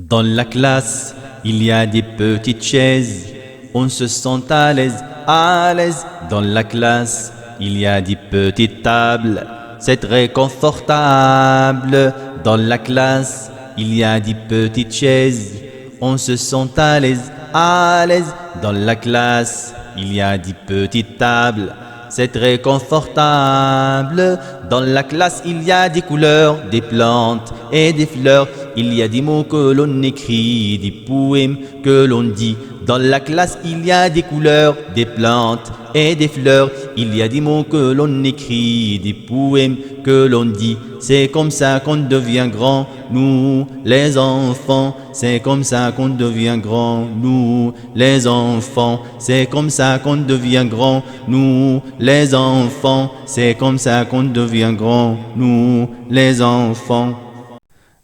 Dans la classe, il y a des petites chaises, on se sent à l'aise, à l'aise. Dans la classe, il y a des petites tables, c'est très confortable. Dans la classe, il y a des petites chaises, on se sent à l'aise, à l'aise. Dans la classe, il y a des petites tables, c'est très confortable. Dans la classe, il y a des couleurs, des plantes et des fleurs. Il y a des mots que l'on écrit, des poèmes que l'on dit. Dans la classe, il y a des couleurs, des plantes et des fleurs. Il y a des mots que l'on écrit, des poèmes que l'on dit. C'est comme ça qu'on devient grand, nous, les enfants. C'est comme ça qu'on devient grand, nous, les enfants. C'est comme ça qu'on devient grand, nous, les enfants. C'est comme ça qu'on devient grand, nous, les enfants.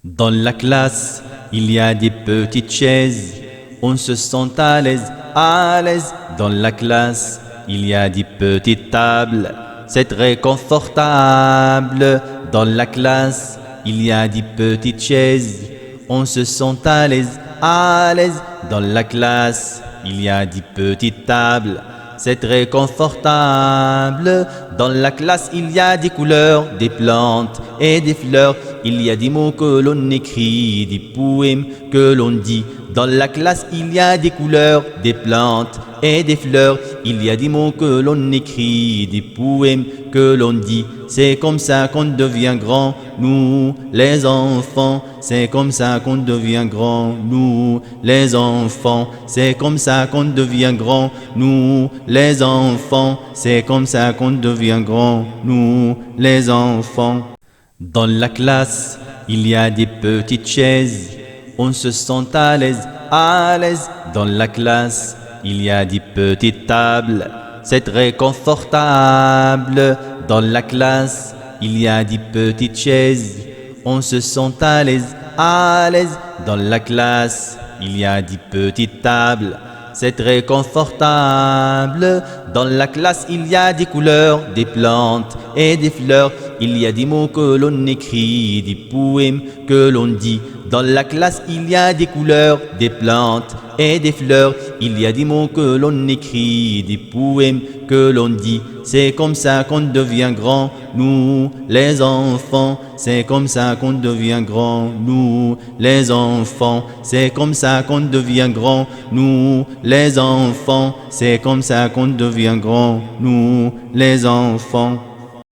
Dans la classe, il y a des petites chaises, on se sent à l'aise, à l'aise. Dans la classe, il y a des petites tables, c'est très confortable. Dans la classe, il y a des petites chaises, on se sent à l'aise, à l'aise. Dans la classe, il y a des petites tables, c'est très confortable. Dans la classe, il y a des couleurs, des plantes et des fleurs. Il y a des mots que l'on écrit, des poèmes que l'on dit. Dans la classe, il y a des couleurs, des plantes et des fleurs. Il y a des mots que l'on écrit, des poèmes que l'on dit. C'est comme ça qu'on devient grand, nous, les enfants. C'est comme ça qu'on devient grand, nous, les enfants. C'est comme ça qu'on devient grand, nous, les enfants. C'est comme ça qu'on devient grand, nous, les enfants. Dans la classe, il y a des petites chaises, on se sent à l'aise, à l'aise. Dans la classe, il y a des petites tables, c'est très confortable. Dans la classe, il y a des petites chaises, on se sent à l'aise, à l'aise. Dans la classe, il y a des petites tables, c'est très confortable. Dans la classe, il y a des couleurs, des plantes et des fleurs. Il y a des mots que l'on écrit, des poèmes que l'on dit. Dans la classe, il y a des couleurs, des plantes et des fleurs. Il y a des mots que l'on écrit, des poèmes que l'on dit. C'est comme ça qu'on devient grand, nous, les enfants. C'est comme ça qu'on devient grand, nous, les enfants. C'est comme ça qu'on devient grand, nous, les enfants. C'est comme ça qu'on devient grand, nous, les enfants.